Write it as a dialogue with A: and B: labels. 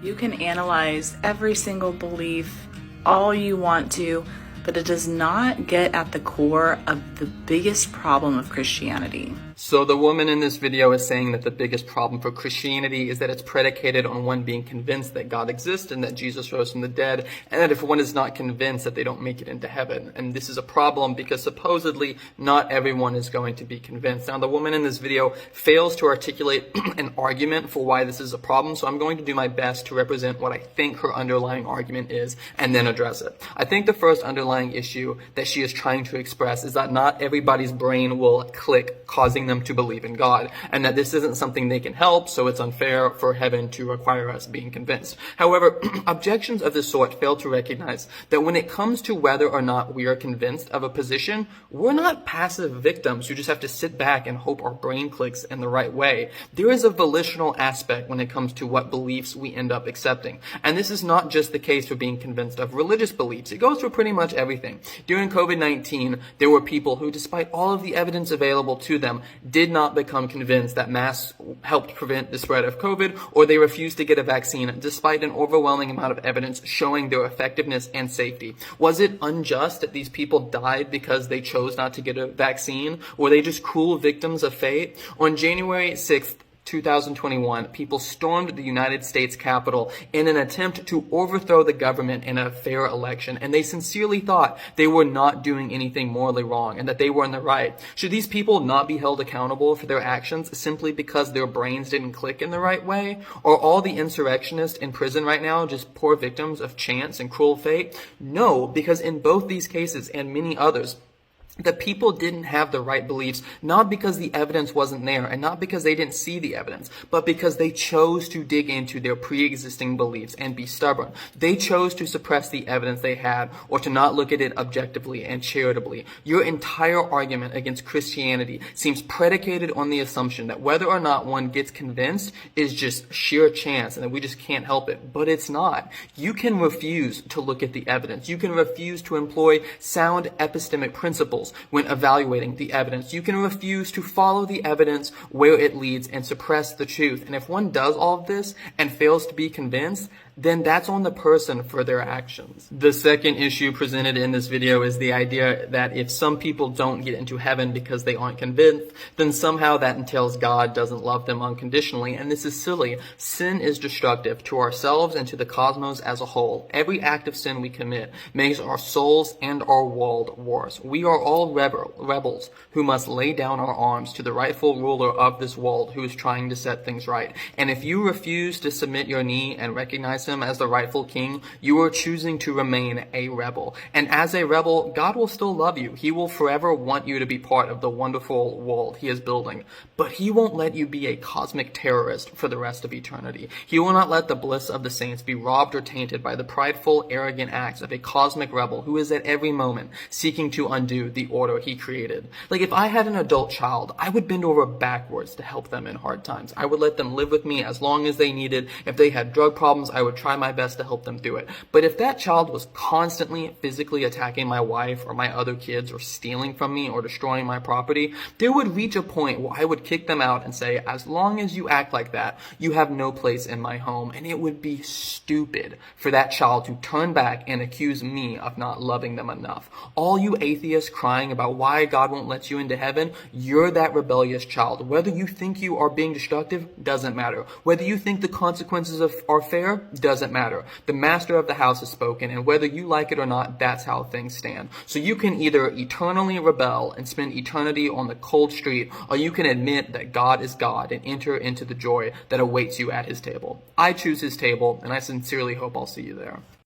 A: You can analyze every single belief all you want to, but it does not get at the core of the biggest problem of Christianity.
B: So the woman in this video is saying that the biggest problem for Christianity is that it's predicated on one being convinced that God exists and that Jesus rose from the dead, and that if one is not convinced, that they don't make it into heaven. And this is a problem because supposedly not everyone is going to be convinced. Now the woman in this video fails to articulate an argument for why this is a problem, so I'm going to do my best to represent what I think her underlying argument is and then address it. I think the first underlying issue that she is trying to express is that not everybody's brain will click, causing them to believe in God, and that this isn't something they can help, so it's unfair for heaven to require us being convinced. However, objections of this sort fail to recognize that when it comes to whether or not we are convinced of a position, we're not passive victims who just have to sit back and hope our brain clicks in the right way. There is a volitional aspect when it comes to what beliefs we end up accepting. And this is not just the case for being convinced of religious beliefs. It goes for pretty much everything. During COVID-19, there were people who, despite all of the evidence available to them, did not become convinced that masks helped prevent the spread of COVID, or they refused to get a vaccine despite an overwhelming amount of evidence showing their effectiveness and safety. Was it unjust that these people died because they chose not to get a vaccine? Were they just cruel victims of fate? On January 6th, 2021, people stormed the United States Capitol in an attempt to overthrow the government in a fair election, and they sincerely thought they were not doing anything morally wrong and that they were in the right. Should these people not be held accountable for their actions simply because their brains didn't click in the right way? Are all the insurrectionists in prison right now just poor victims of chance and cruel fate? No, because in both these cases and many others, the people didn't have the right beliefs, not because the evidence wasn't there and not because they didn't see the evidence, but because they chose to dig into their pre-existing beliefs and be stubborn. They chose to suppress the evidence they had or to not look at it objectively and charitably. Your entire argument against Christianity seems predicated on the assumption that whether or not one gets convinced is just sheer chance and that we just can't help it. But it's not. You can refuse to look at the evidence. You can refuse to employ sound epistemic principles when evaluating the evidence. You can refuse to follow the evidence where it leads and suppress the truth. And if one does all of this and fails to be convinced, then that's on the person for their actions. The second issue presented in this video is the idea that if some people don't get into heaven because they aren't convinced, then somehow that entails God doesn't love them unconditionally. And this is silly. Sin is destructive to ourselves and to the cosmos as a whole. Every act of sin we commit makes our souls and our world worse. We are all rebels who must lay down our arms to the rightful ruler of this world who is trying to set things right. And if you refuse to submit your knee and recognize him as the rightful king, you are choosing to remain a rebel. And as a rebel, God will still love you. He will forever want you to be part of the wonderful world he is building. But he won't let you be a cosmic terrorist for the rest of eternity. He will not let the bliss of the saints be robbed or tainted by the prideful, arrogant acts of a cosmic rebel who is at every moment seeking to undo the order he created. Like, if I had an adult child, I would bend over backwards to help them in hard times. I would let them live with me as long as they needed. If they had drug problems, I would try my best to help them through it. But if that child was constantly physically attacking my wife or my other kids or stealing from me or destroying my property, there would reach a point where I would kick them out and say, as long as you act like that, you have no place in my home. And it would be stupid for that child to turn back and accuse me of not loving them enough. All you atheists crying about why God won't let you into heaven, you're that rebellious child. Whether you think you are being destructive doesn't matter. Whether you think the consequences are fair doesn't matter. The master of the house has spoken, and whether you like it or not, that's how things stand. So you can either eternally rebel and spend eternity on the cold street, or you can admit that God is God and enter into the joy that awaits you at his table. I choose his table, and I sincerely hope I'll see you there.